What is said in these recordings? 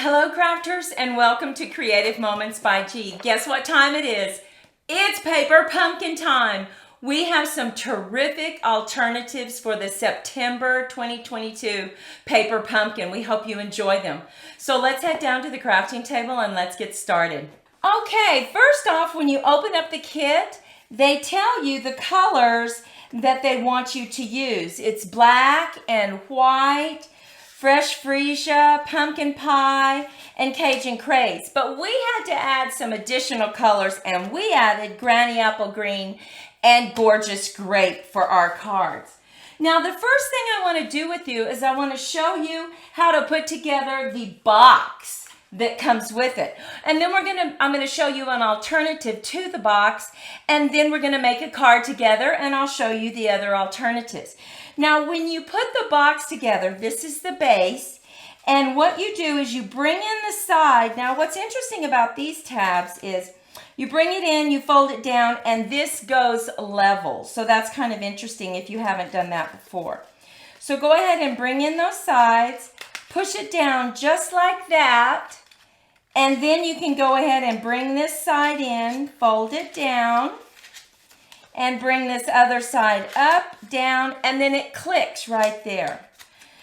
Hello crafters and welcome to Creative Moments by G. Guess what time it is? It's paper pumpkin time. We have some terrific alternatives for the September 2022 paper pumpkin. We hope you enjoy them. So let's head down to the crafting table and let's get started. Okay, first off, when you open up the kit, they tell you the colors that they want you to use. It's black and white, fresh freesia, pumpkin pie, and Cajun craze. But we had to add some additional colors, and we added granny apple green and gorgeous grape for our cards. Now, the first thing I want to do with you is I want to show you how to put together the box that comes with it. And then I'm going to show you an alternative to the box, and then we're going to make a card together, and I'll show you the other alternatives. Now, when you put the box together, this is the base, and what you do is you bring in the side. Now, what's interesting about these tabs is you bring it in, you fold it down, and this goes level. So that's kind of interesting if you haven't done that before. So go ahead and bring in those sides, push it down just like that, and then you can go ahead and bring this side in, fold it down, and bring this other side up, down, and then it clicks right there.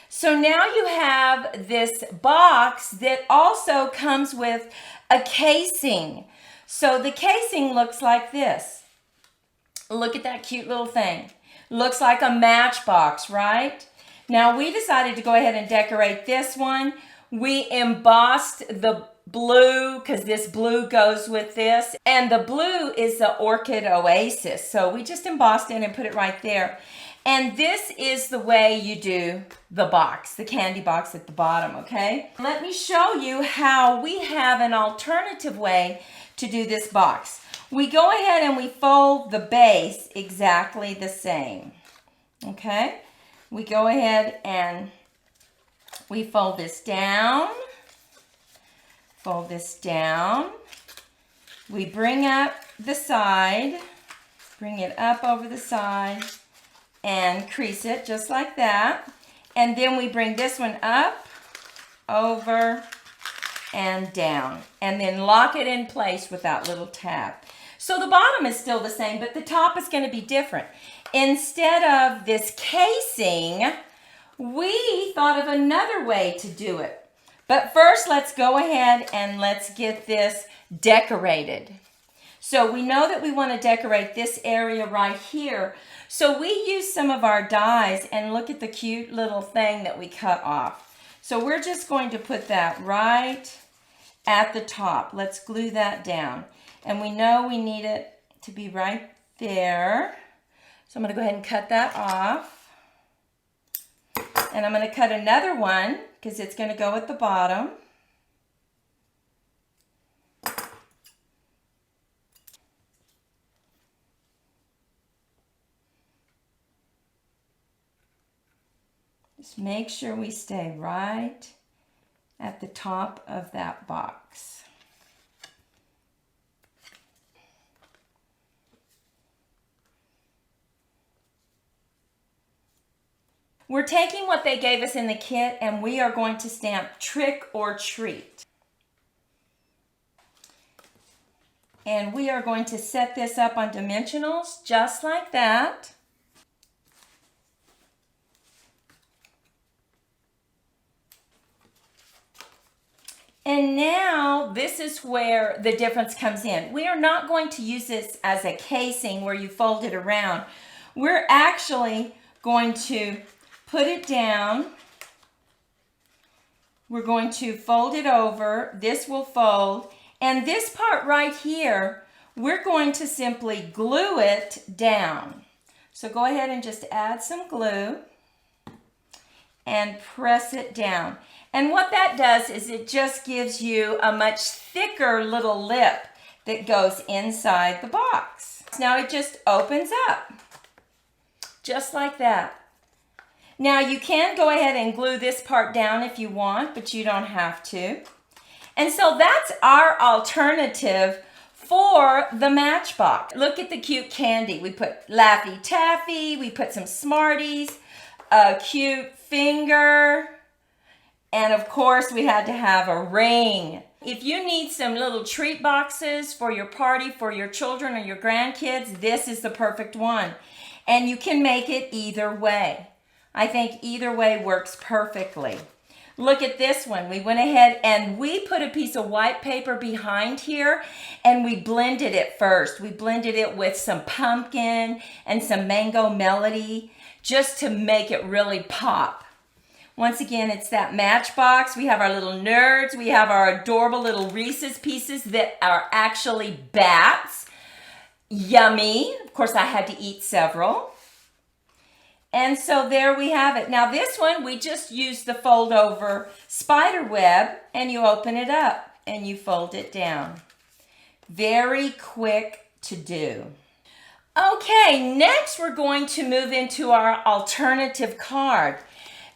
So now you have this box that also comes with a casing. So the casing looks like this. Look at that cute little thing. Looks like a matchbox, right? Now we decided to go ahead and decorate this one. We embossed the blue because this blue goes with this, and the blue is the Orchid Oasis, so we just embossed it and put it right there. And this is the way you do the box, the candy box at the bottom. Okay, let me show you how we have an alternative way to do this box. We go ahead and we fold the base exactly the same. Okay, we go ahead and we fold this down. Fold this down. We bring up the side, bring it up over the side, and crease it just like that. And then we bring this one up, over, and down. And then lock it in place with that little tab. So the bottom is still the same, but the top is going to be different. Instead of this casing, we thought of another way to do it. But first, let's go ahead and let's get this decorated. So we know that we want to decorate this area right here. So we use some of our dies, and look at the cute little thing that we cut off. So we're just going to put that right at the top. Let's glue that down. And we know we need it to be right there. So I'm going to go ahead and cut that off. And I'm going to cut another one because it's going to go at the bottom. Just make sure we stay right at the top of that box. We're taking what they gave us in the kit, and we are going to stamp Trick or Treat. And we are going to set this up on dimensionals just like that. And now this is where the difference comes in. We are not going to use this as a casing where you fold it around. We're actually going to put it down. We're going to fold it over. This will fold. And this part right here, we're going to simply glue it down. So go ahead and just add some glue and press it down. And what that does is it just gives you a much thicker little lip that goes inside the box. Now it just opens up, just like that. Now you can go ahead and glue this part down if you want, but you don't have to. And so that's our alternative for the matchbox. Look at the cute candy. We put Laffy Taffy, we put some Smarties, a cute finger, And of course, we had to have a ring. If you need some little treat boxes for your party, for your children or your grandkids, this is the perfect one. And you can make it either way. I think either way works perfectly. Look at this one. We went ahead and we put a piece of white paper behind here and we blended it first. We blended it with some pumpkin and some mango melody just to make it really pop. Once again, it's that matchbox. We have our little nerds. We have our adorable little Reese's Pieces that are actually bats. Yummy. Of course, I had to eat several. And so there we have it. Now this one, we just used the fold over spider web and you open it up and you fold it down. Very quick to do. Okay, next we're going to move into our alternative card.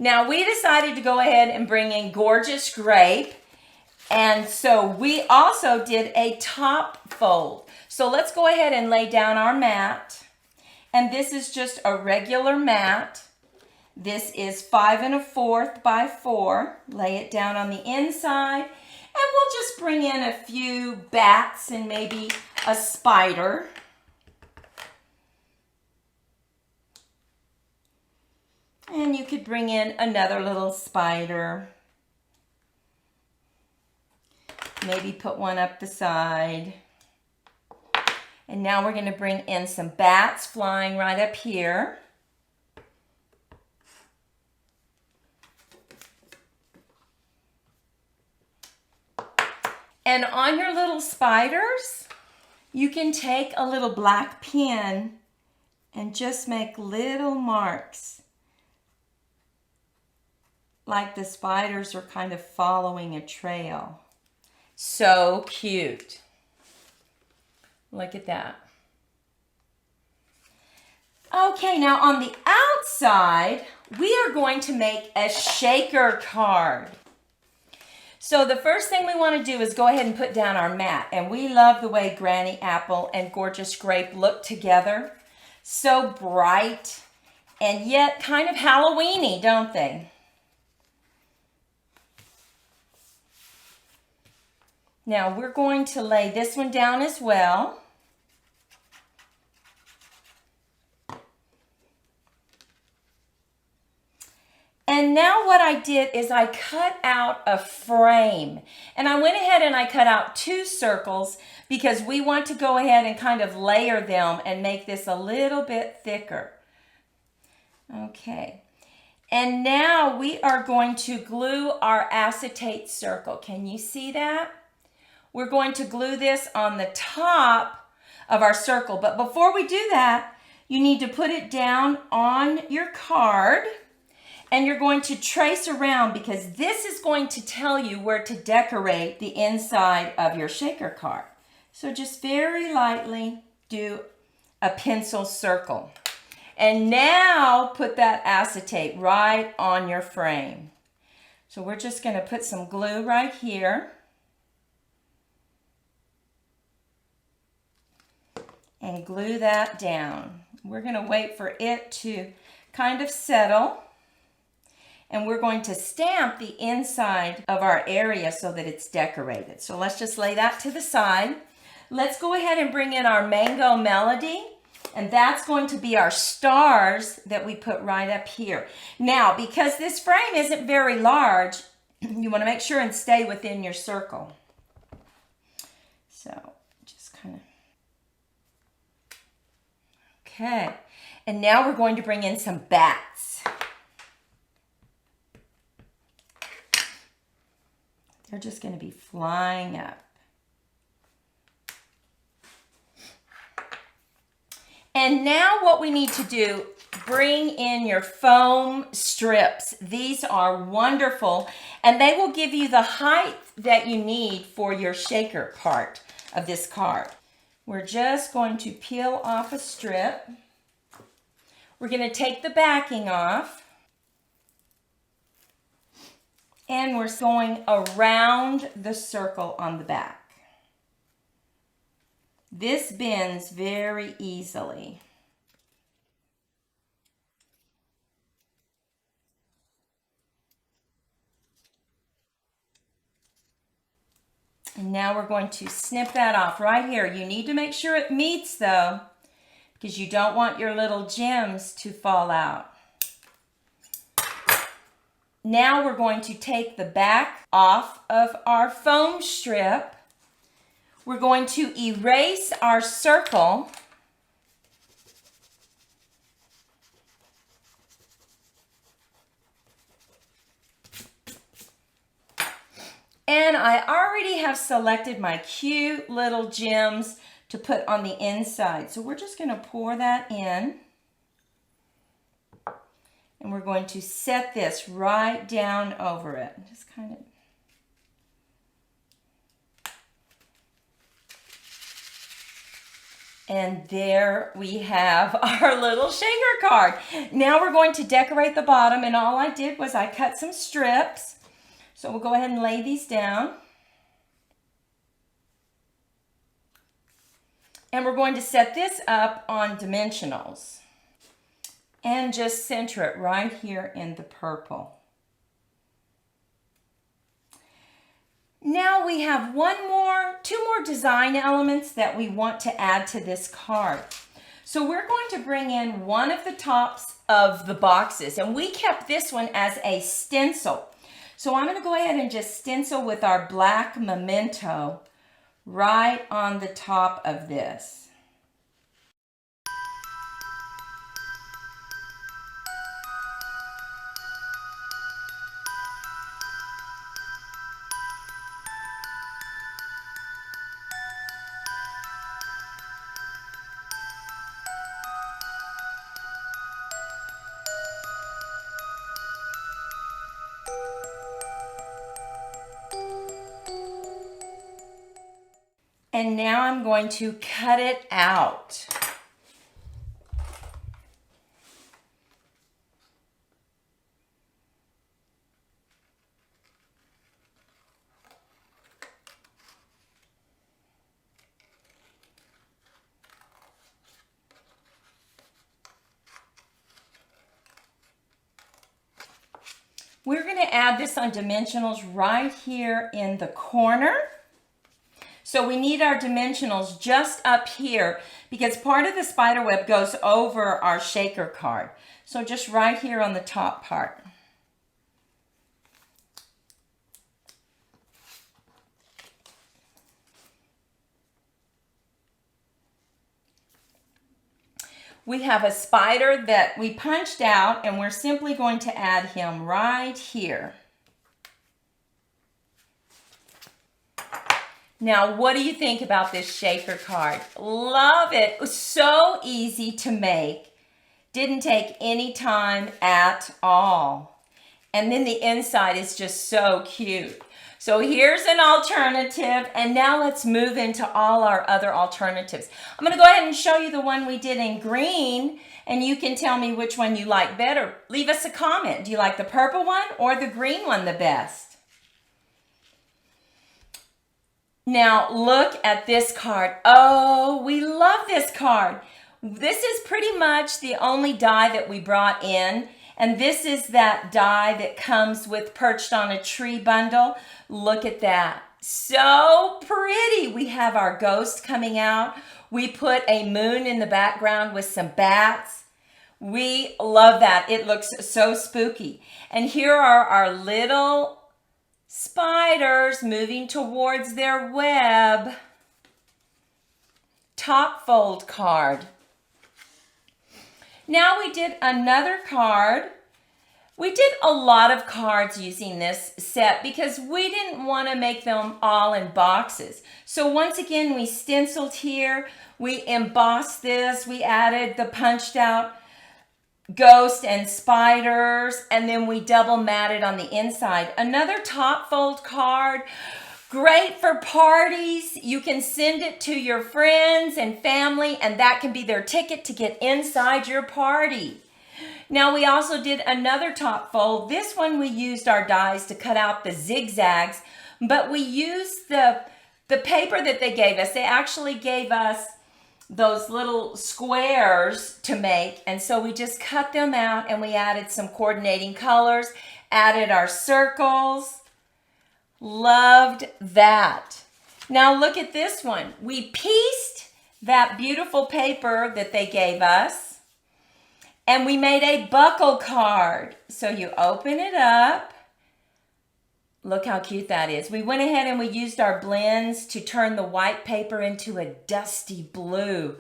Now we decided to go ahead and bring in Gorgeous Grape. And so we also did a top fold. So let's go ahead and lay down our mat. And this is just a regular mat. This is 5 1/4 by 4. Lay it down on the inside. And we'll just bring in a few bats and maybe a spider. And you could bring in another little spider. Maybe put one up the side. And now we're going to bring in some bats flying right up here. And on your little spiders, you can take a little black pen and just make little marks. Like the spiders are kind of following a trail. So cute. Look at that. Okay, now on the outside, we are going to make a shaker card. So the first thing we want to do is go ahead and put down our mat. And we love the way Granny Apple and Gorgeous Grape look together. So bright and yet kind of Halloween-y, don't they? Now we're going to lay this one down as well. And now what I did is I cut out a frame. And I went ahead and I cut out 2 circles because we want to go ahead and kind of layer them and make this a little bit thicker. Okay. And now we are going to glue our acetate circle. Can you see that? We're going to glue this on the top of our circle. But before we do that, you need to put it down on your card. And you're going to trace around because this is going to tell you where to decorate the inside of your shaker card. So just very lightly do a pencil circle. And now put that acetate right on your frame. So we're just going to put some glue right here. And glue that down. We're going to wait for it to kind of settle. And we're going to stamp the inside of our area so that it's decorated. So let's just lay that to the side. Let's go ahead and bring in our Mango Melody. And that's going to be our stars that we put right up here. Now, because this frame isn't very large, you want to make sure and stay within your circle. So just kind of... Okay. And now we're going to bring in some bats. They're just going to be flying up. And now what we need to do, bring in your foam strips. These are wonderful, and they will give you the height that you need for your shaker part of this card. We're just going to peel off a strip. We're going to take the backing off. And we're going around the circle on the back. This bends very easily. And now we're going to snip that off right here. You need to make sure it meets though, because you don't want your little gems to fall out. Now we're going to take the back off of our foam strip. We're going to erase our circle. And I already have selected my cute little gems to put on the inside. So we're just going to pour that in. And we're going to set this right down over it. Just kind of. And there we have our little shaker card. Now we're going to decorate the bottom, and all I did was I cut some strips. So we'll go ahead and lay these down. And we're going to set this up on dimensionals. And just center it right here in the purple. Now we have two more design elements that we want to add to this card. So we're going to bring in one of the tops of the boxes, and we kept this one as a stencil. So I'm going to go ahead and just stencil with our black memento right on the top of this. And now I'm going to cut it out. We're going to add this on dimensionals right here in the corner. So we need our dimensionals just up here because part of the spider web goes over our shaker card. So just right here on the top part. We have a spider that we punched out, and we're simply going to add him right here. Now, what do you think about this shaker card? Love it. It was so easy to make. Didn't take any time at all. And then the inside is just so cute. So here's an alternative, and now let's move into all our other alternatives. I'm going to go ahead and show you the one we did in green, and you can tell me which one you like better. Leave us a comment. Do you like the purple one or the green one the best? Now look at this card. Oh, we love this card. This is pretty much the only die that we brought in. And this is that die that comes with Perched on a Tree bundle. Look at that. So pretty. We have our ghost coming out. We put a moon in the background with some bats. We love that. It looks so spooky. And here are our little spiders moving towards their web. Top fold card. Now we did another card. We did a lot of cards using this set because we didn't want to make them all in boxes. So once again, we stenciled here. We embossed this. We added the punched out ghost and spiders, and then we double matted on the inside. Another top fold card, great for parties. You can send it to your friends and family, and that can be their ticket to get inside your party. Now we also did another top fold. This one we used our dies to cut out the zigzags, but we used the paper that they gave us. They actually gave us those little squares to make, and so we just cut them out and we added some coordinating colors, added our circles. Loved that. Now look at this one. We pieced that beautiful paper that they gave us, and we made a buckle card. So you open it up. Look how cute that is. We went ahead and we used our blends to turn the white paper into a dusty blue.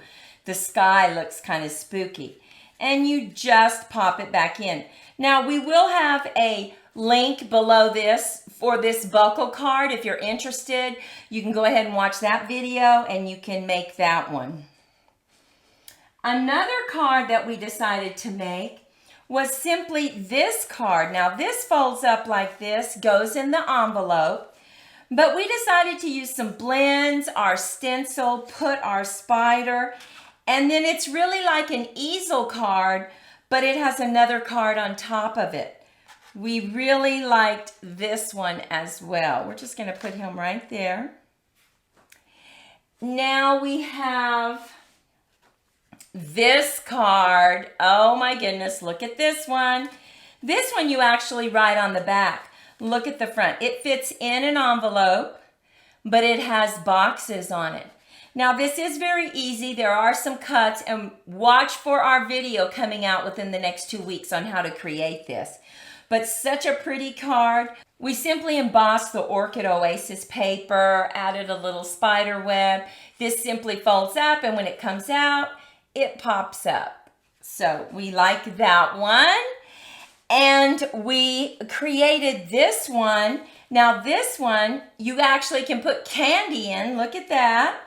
The sky looks kind of spooky. And you just pop it back in. Now we will have a link below this for this buckle card. If you're interested, you can go ahead and watch that video and you can make that one. Another card that we decided to make was simply this card. Now this folds up like this, goes in the envelope, but we decided to use some blends, our stencil, put our spider, and then it's really like an easel card, but it has another card on top of it. We really liked this one as well. We're just going to put him right there. Now we have this card. Oh my goodness, look at this one. This one you actually write on the back. Look at the front. It fits in an envelope, but it has boxes on it. Now this is very easy. There are some cuts, and watch for our video coming out within the next 2 weeks on how to create this. But such a pretty card. We simply embossed the Orchid Oasis paper, added a little spider web. This simply folds up, and when it comes out, it pops up. So we like that one. And we created this one. Now this one, you actually can put candy in. Look at that.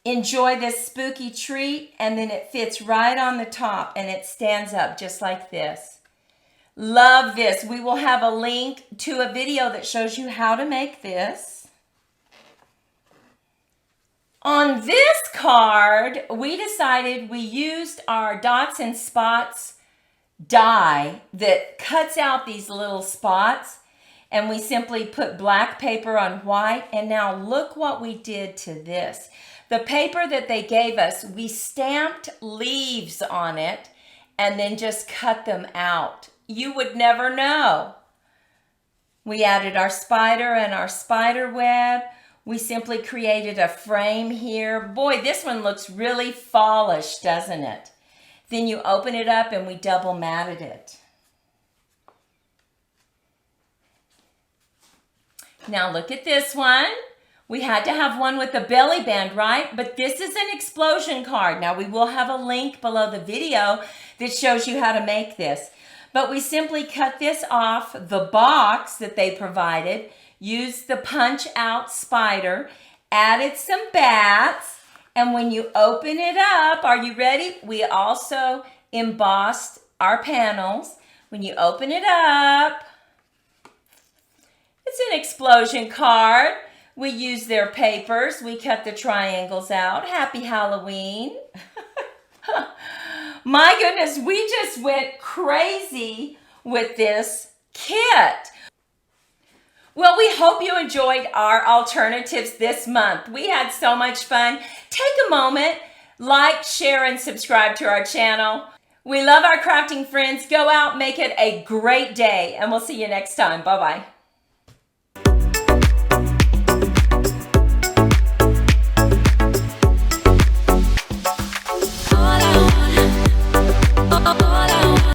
Enjoy this spooky treat, and then it fits right on the top and it stands up just like this. Love this. We will have a link to a video that shows you how to make this. On this card, we decided we used our Dots and Spots die that cuts out these little spots, and we simply put black paper on white. And now look what we did to this. The paper that they gave us, we stamped leaves on it and then just cut them out. You would never know. We added our spider and our spider web. We simply created a frame here. Boy, this one looks really fallish, doesn't it? Then you open it up and we double matted it. Now look at this one. We had to have one with a belly band, right? But this is an explosion card. Now we will have a link below the video that shows you how to make this. But we simply cut this off the box that they provided, used the punch out spider, added some bats, and when you open it up, are you ready? We also embossed our panels. When you open it up, it's an explosion card. We used their papers. We cut the triangles out. Happy Halloween. My goodness, we just went crazy with this kit. Well, we hope you enjoyed our alternatives this month. We had so much fun. Take a moment, like, share, and subscribe to our channel. We love our crafting friends. Go out, make it a great day, and we'll see you next time. Bye-bye.